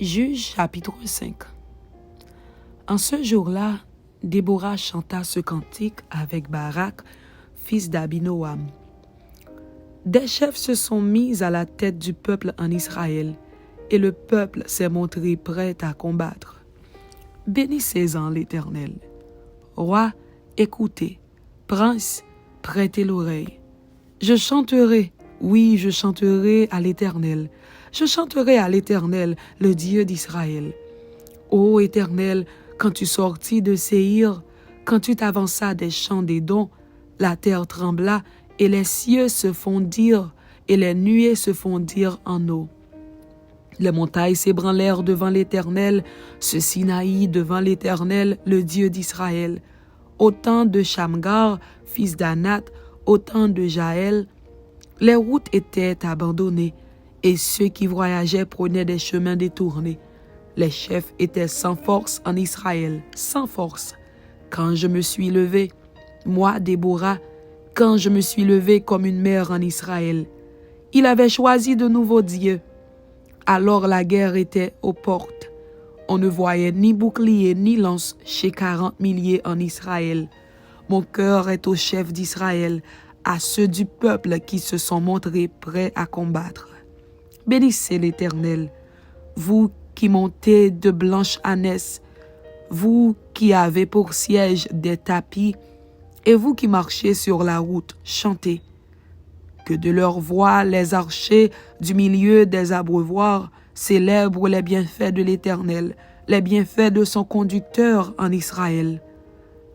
Juge chapitre 5. En ce jour-là, Déborah chanta ce cantique avec Barak, fils d'Abinoam. Des chefs se sont mis à la tête du peuple en Israël, et le peuple s'est montré prêt à combattre. Bénissez-en l'Éternel. Roi, écoutez. Prince, prêtez l'oreille. Je chanterai, oui, je chanterai à l'Éternel. Je chanterai à l'Éternel, le Dieu d'Israël. Ô Éternel, quand tu sortis de Séhir, quand tu t'avanças des champs d'Édom, la terre trembla et les cieux se fondirent et les nuées se fondirent en eau. Les montagnes s'ébranlèrent devant l'Éternel, ce Sinaï devant l'Éternel, le Dieu d'Israël. Au temps de Shamgar, fils d'Anath, au temps de Jaël, les routes étaient abandonnées et ceux qui voyageaient prenaient des chemins détournés. Les chefs étaient sans force en Israël, sans force. Quand je me suis levé, moi, Déborah, quand je me suis levé comme une mère en Israël, il avait choisi de nouveaux dieux. Alors la guerre était aux portes. On ne voyait ni bouclier ni lance chez 40 milliers en Israël. Mon cœur est aux chefs d'Israël, à ceux du peuple qui se sont montrés prêts à combattre. Bénissez l'Éternel, vous qui montez de blanches ânesses, vous qui avez pour siège des tapis, et vous qui marchez sur la route, chantez. Que de leur voix les archers du milieu des abreuvoirs célèbrent les bienfaits de l'Éternel, les bienfaits de son conducteur en Israël.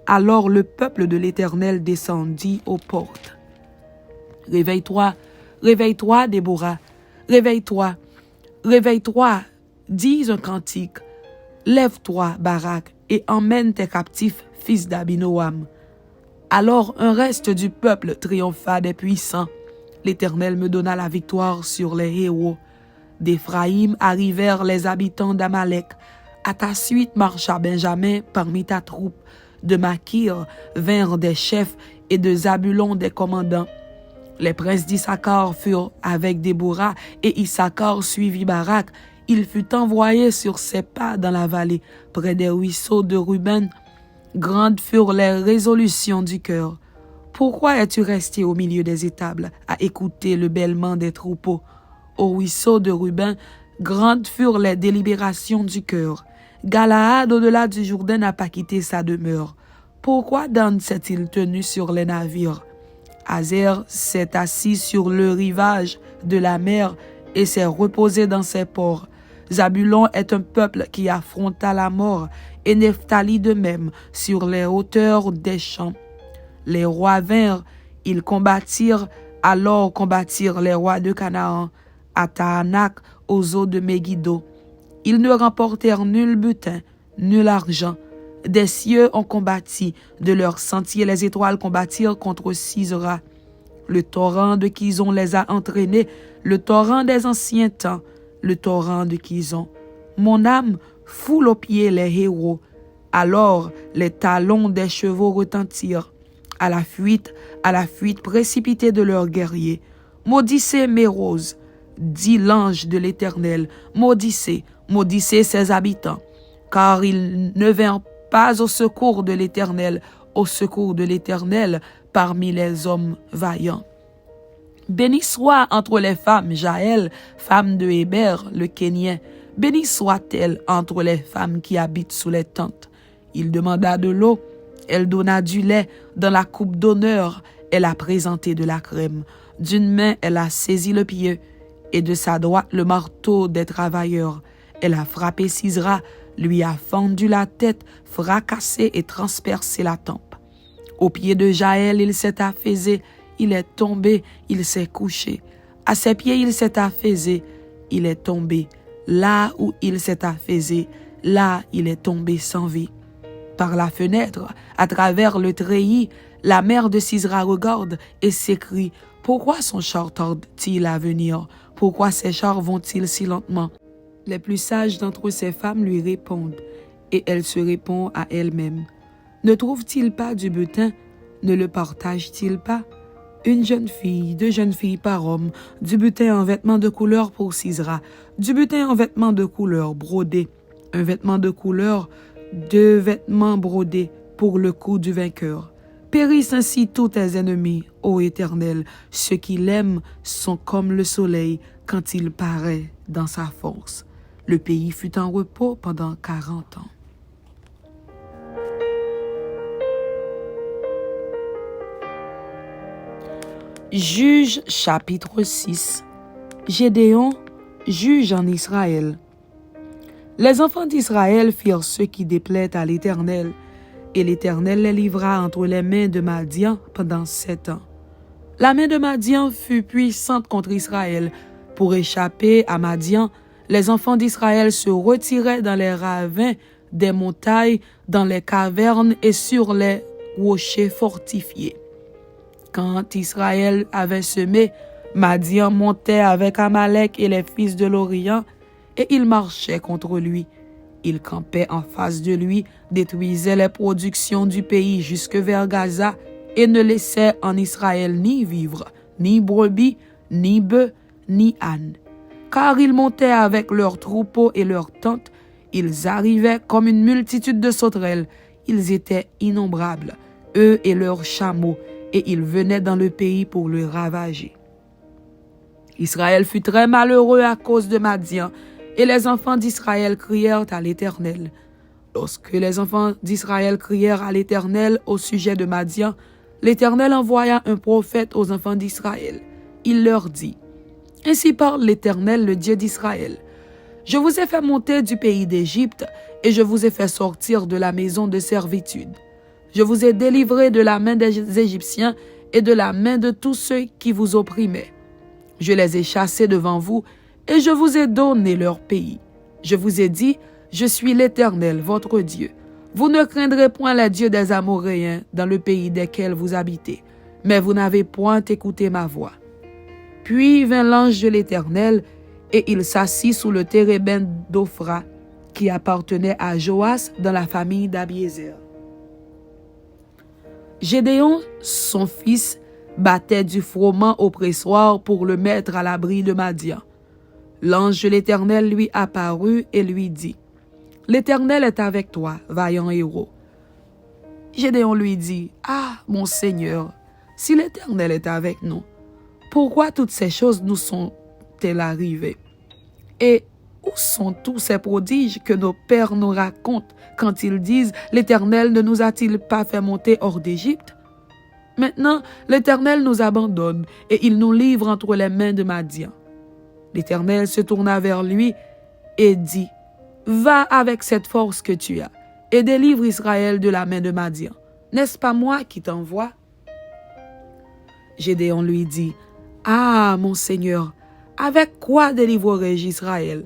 Alors le peuple de l'Éternel descendit aux portes. Réveille-toi, réveille-toi, Déborah, réveille-toi, réveille-toi, dis un cantique. Lève-toi, Barak, et emmène tes captifs, fils d'Abinoam. Alors un reste du peuple triompha des puissants. L'Éternel me donna la victoire sur les héros. D'Éphraïm arrivèrent les habitants d'Amalek. À ta suite marcha Benjamin parmi ta troupe. De Makir vinrent des chefs et de Zabulon des commandants. Les princes d'Issachar furent avec Déborah et Issachar suivit Barak. Il fut envoyé sur ses pas dans la vallée, près des ruisseaux de Ruben. Grandes furent les résolutions du cœur. Pourquoi es-tu resté au milieu des étables à écouter le bêlement des troupeaux? Au ruisseau de Ruben, grandes furent les délibérations du cœur. Galaad, au-delà du Jourdain, n'a pas quitté sa demeure. Pourquoi Dan s'est-il tenu sur les navires? Hazer s'est assis sur le rivage de la mer et s'est reposé dans ses ports. Zabulon est un peuple qui affronta la mort, et Nephtali de même sur les hauteurs des champs. Les rois vinrent, ils combattirent, alors combattirent les rois de Canaan, à Tahanak, aux eaux de Megiddo. Ils ne remportèrent nul butin, nul argent. Des cieux ont combattu, de leurs sentiers les étoiles combattirent contre Sisera. Le torrent de Kizon les a entraînés, le torrent des anciens temps, le torrent de Kizon. Mon âme foule aux pieds les héros. Alors les talons des chevaux retentirent. À la fuite précipitée de leurs guerriers. Maudissez mes roses, dit l'ange de l'Éternel. Maudissez, maudissez ses habitants, car ils ne vinrent pas au secours de l'Éternel, parmi les hommes vaillants. Béni soit entre les femmes Jaël, femme de Héber, le Kénien. Béni soit-elle entre les femmes qui habitent sous les tentes. Il demanda de l'eau, elle donna du lait dans la coupe d'honneur, elle a présenté de la crème. D'une main, elle a saisi le pieu, et de sa droite le marteau des travailleurs. Elle a frappé Sisera, lui a fendu la tête, fracassé et transpercé la tempe. Au pied de Jaël, il s'est affaissé, il est tombé, il s'est couché. À ses pieds, il s'est affaissé, il est tombé. Là où il s'est affaissé, là il est tombé sans vie. Par la fenêtre, à travers le treillis, la mère de Sisera regarde et s'écrie « Pourquoi son char tarde-t-il à venir? Pourquoi ses chars vont-ils si lentement ?» Les plus sages d'entre ces femmes lui répondent, et elle se répond à elle-même. Ne trouve-t-il pas du butin? Ne le partage-t-il pas? une jeune fille, 2 jeunes filles par homme, du butin en vêtements de couleur pour Sisera, du butin en vêtements de couleur brodé, un vêtement de couleur, 2 vêtements brodés pour le cou du vainqueur. Périssent ainsi tous tes ennemis, ô Éternel, ceux qui l'aiment sont comme le soleil quand il paraît dans sa force. Le pays fut en repos pendant 40 ans. Juge chapitre 6. Gédéon, juge en Israël. Les enfants d'Israël firent ce qui déplaît à l'Éternel, et l'Éternel les livra entre les mains de Madian pendant 7 ans. La main de Madian fut puissante contre Israël. Pour échapper à Madian, les enfants d'Israël se retiraient dans les ravins des montagnes, dans les cavernes et sur les rochers fortifiés. Quand Israël avait semé, Madian montait avec Amalek et les fils de l'Orient, et ils marchaient contre lui. Ils campaient en face de lui, détruisaient les productions du pays jusque vers Gaza, et ne laissaient en Israël ni vivre, ni brebis, ni bœufs, ni ânes. Car ils montaient avec leurs troupeaux et leurs tentes, ils arrivaient comme une multitude de sauterelles, ils étaient innombrables, eux et leurs chameaux, et ils venaient dans le pays pour le ravager. Israël fut très malheureux à cause de Madian, et les enfants d'Israël crièrent à l'Éternel. Lorsque les enfants d'Israël crièrent à l'Éternel au sujet de Madian, l'Éternel envoya un prophète aux enfants d'Israël. Il leur dit, « Ainsi parle l'Éternel, le Dieu d'Israël. Je vous ai fait monter du pays d'Égypte, et je vous ai fait sortir de la maison de servitude. Je vous ai délivré de la main des Égyptiens et de la main de tous ceux qui vous opprimaient. Je les ai chassés devant vous, et je vous ai donné leur pays. Je vous ai dit, je suis l'Éternel, votre Dieu. Vous ne craindrez point les dieux des Amoréens dans le pays desquels vous habitez, mais vous n'avez point écouté ma voix. » Puis vint l'ange de l'Éternel, et il s'assit sous le térébinthe d'Ophra, qui appartenait à Joas dans la famille d'Abiézer. Gédéon, son fils, battait du froment au pressoir pour le mettre à l'abri de Madian. L'ange de l'Éternel lui apparut et lui dit, « L'Éternel est avec toi, vaillant héros. » Gédéon lui dit, « Ah, mon Seigneur, si l'Éternel est avec nous, pourquoi toutes ces choses nous sont-elles arrivées? Et où sont tous ces prodiges que nos pères nous racontent quand ils disent, l'Éternel ne nous a-t-il pas fait monter hors d'Égypte? Maintenant, l'Éternel nous abandonne et il nous livre entre les mains de Madian. » L'Éternel se tourna vers lui et dit, « Va avec cette force que tu as et délivre Israël de la main de Madian. N'est-ce pas moi qui t'envoie? » Gédéon lui dit, « Ah, mon Seigneur, avec quoi délivrerai-je Israël?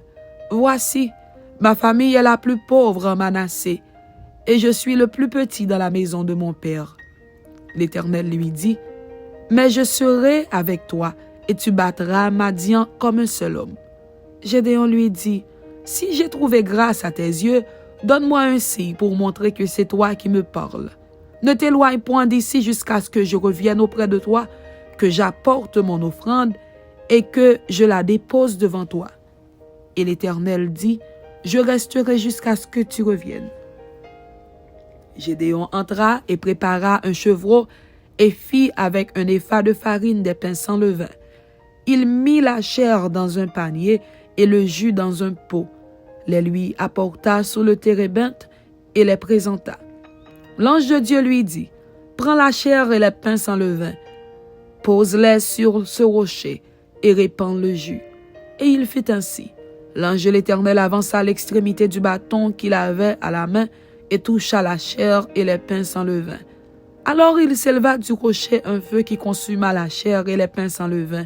Voici, ma famille est la plus pauvre en Manassé, et je suis le plus petit dans la maison de mon père. » L'Éternel lui dit, « Mais je serai avec toi, et tu battras Madian comme un seul homme. » Gédéon lui dit, « Si j'ai trouvé grâce à tes yeux, donne-moi un signe pour montrer que c'est toi qui me parles. Ne t'éloigne point d'ici jusqu'à ce que je revienne auprès de toi, que j'apporte mon offrande et que je la dépose devant toi. » Et l'Éternel dit, « Je resterai jusqu'à ce que tu reviennes. » Gédéon entra et prépara un chevreau et fit avec un épha de farine des pains sans levain. Il mit la chair dans un panier et le jus dans un pot, les lui apporta sur le térébinthe et les présenta. L'ange de Dieu lui dit, « Prends la chair et les pains sans levain, pose-les sur ce rocher et répands le jus. » Et il fit ainsi. L'ange de l'Éternel avança à l'extrémité du bâton qu'il avait à la main et toucha la chair et les pains sans levain. Alors il s'éleva du rocher un feu qui consuma la chair et les pains sans levain,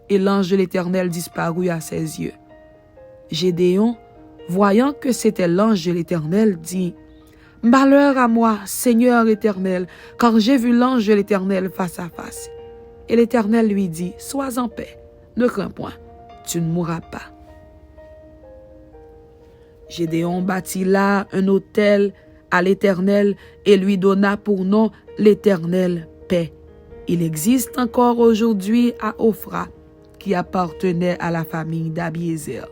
et l'ange de l'Éternel disparut à ses yeux. Gédéon, voyant que c'était l'ange de l'Éternel, dit, « Malheur à moi, Seigneur Éternel, car j'ai vu l'ange de l'Éternel face à face. » Et l'Éternel lui dit, « Sois en paix, ne crains point, tu ne mourras pas. » Gédéon bâtit là un autel à l'Éternel et lui donna pour nom l'Éternel paix. Il existe encore aujourd'hui à Ophra, qui appartenait à la famille d'Abiézer.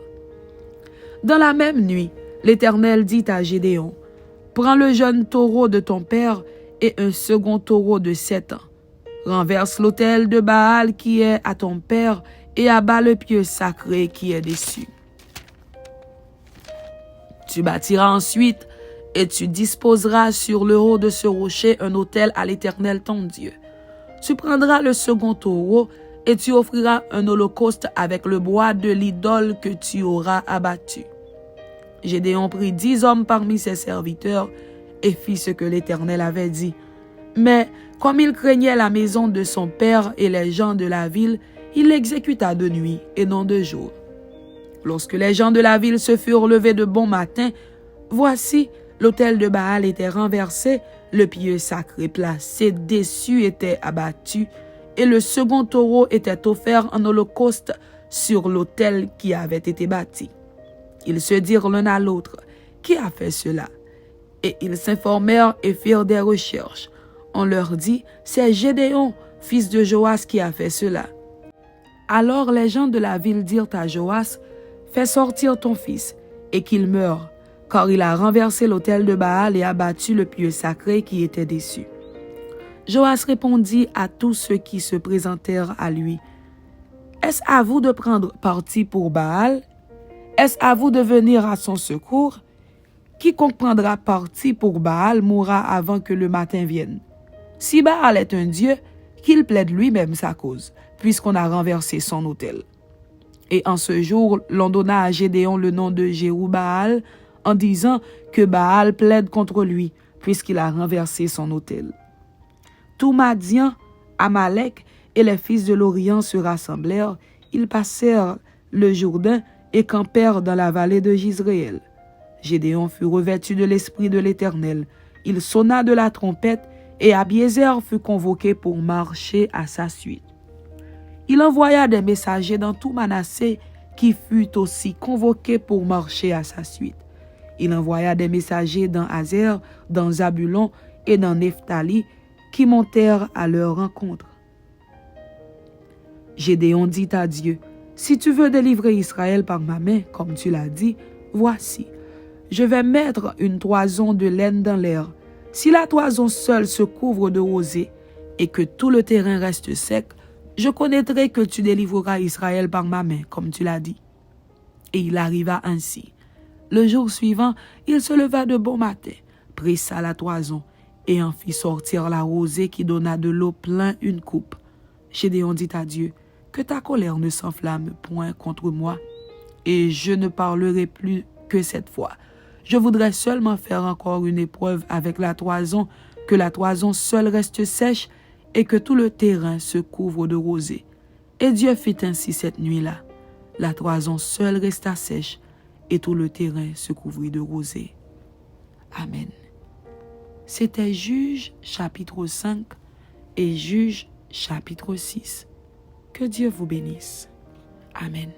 Dans la même nuit, l'Éternel dit à Gédéon, « Prends le jeune taureau de ton père et un second taureau de 7 ans. Renverse l'autel de Baal qui est à ton père et abat le pieu sacré qui est dessus. Tu bâtiras ensuite et tu disposeras sur le haut de ce rocher un autel à l'Éternel ton Dieu. Tu prendras le second taureau et tu offriras un holocauste avec le bois de l'idole que tu auras abattu. » Gédéon prit 10 hommes parmi ses serviteurs et fit ce que l'Éternel avait dit. Mais comme il craignait la maison de son père et les gens de la ville, il l'exécuta de nuit et non de jour. Lorsque les gens de la ville se furent levés de bon matin, voici, l'autel de Baal était renversé, le pieu sacré placé dessus était abattu, et le second taureau était offert en holocauste sur l'autel qui avait été bâti. Ils se dirent l'un à l'autre, « Qui a fait cela ?» Et ils s'informèrent et firent des recherches. On leur dit, « C'est Gédéon, fils de Joas, qui a fait cela. » Alors les gens de la ville dirent à Joas, « Fais sortir ton fils, et qu'il meure, car il a renversé l'autel de Baal et abattu le pieu sacré qui était dessus. » Joas répondit à tous ceux qui se présentèrent à lui, « Est-ce à vous de prendre parti pour Baal? Est-ce à vous de venir à son secours? Quiconque prendra parti pour Baal mourra avant que le matin vienne. Si Baal est un dieu, qu'il plaide lui-même sa cause, puisqu'on a renversé son autel. » Et en ce jour, l'on donna à Gédéon le nom de Jérubaal, en disant que Baal plaide contre lui, puisqu'il a renversé son autel. Tout Madian, Amalek et les fils de l'Orient se rassemblèrent, ils passèrent le Jourdain et campèrent dans la vallée de Jizréel. Gédéon fut revêtu de l'Esprit de l'Éternel. Il sonna de la trompette et Abiézer fut convoqué pour marcher à sa suite. Il envoya des messagers dans tout Manassé qui fut aussi convoqué pour marcher à sa suite. Il envoya des messagers dans Azer, dans Zabulon et dans Nephtali qui montèrent à leur rencontre. Gédéon dit à Dieu, « Si tu veux délivrer Israël par ma main, comme tu l'as dit, voici, je vais mettre une toison de laine dans l'air. Si la toison seule se couvre de rosée et que tout le terrain reste sec, je connaîtrai que tu délivreras Israël par ma main, comme tu l'as dit. » Et il arriva ainsi. Le jour suivant, il se leva de bon matin, pressa la toison et en fit sortir la rosée qui donna de l'eau plein une coupe. Gédéon dit à Dieu, « Que ta colère ne s'enflamme point contre moi, et je ne parlerai plus que cette fois. Je voudrais seulement faire encore une épreuve avec la toison, que la toison seule reste sèche et que tout le terrain se couvre de rosée. » Et Dieu fit ainsi cette nuit-là. La toison seule resta sèche et tout le terrain se couvrit de rosée. Amen. C'était Juges chapitre 5 et Juges chapitre 6. Que Dieu vous bénisse. Amen.